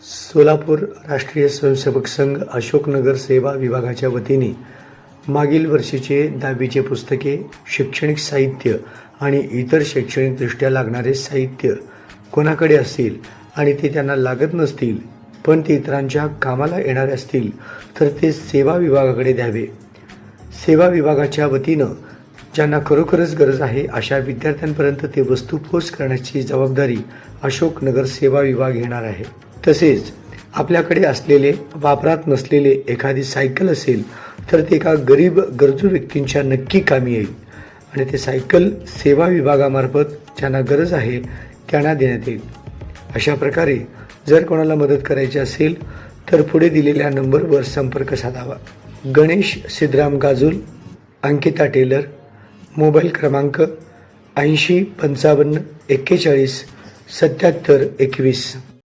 सोलापूर राष्ट्रीय स्वयंसेवक संघ अशोकनगर सेवा विभागाच्या वतीने मागील वर्षीचे 10वीचे पुस्तके, शैक्षणिक साहित्य आणि इतर शैक्षणिकदृष्ट्या लागणारे साहित्य कोणाकडे असेल आणि ते त्यांना लागत नसतील पण ते इतरांच्या कामाला येणारे असतील तर ते सेवा विभागाकडे द्यावे। सेवा विभागाच्या वतीनं ज्यांना खरोखरच गरज आहे अशा विद्यार्थ्यांपर्यंत ते वस्तू पोच करण्याची जबाबदारी अशोकनगर सेवा विभाग घेणार आहे। तसेच आपल्याकडे असलेले वापरात नसलेले एखादी सायकल असेल तर ते एका गरीब गरजू व्यक्तींच्या नक्की कामी येईल आणि ते सायकल सेवा विभागामार्फत ज्यांना गरज आहे त्यांना देण्यात येईल। अशा प्रकारे जर कोणाला मदत करायची असेल तर पुढे दिलेल्या नंबरवर संपर्क साधावा। गणेश सिद्धराम गाजूल, अंकिता टेलर, मोबाईल क्रमांक 80 55 41 77 21।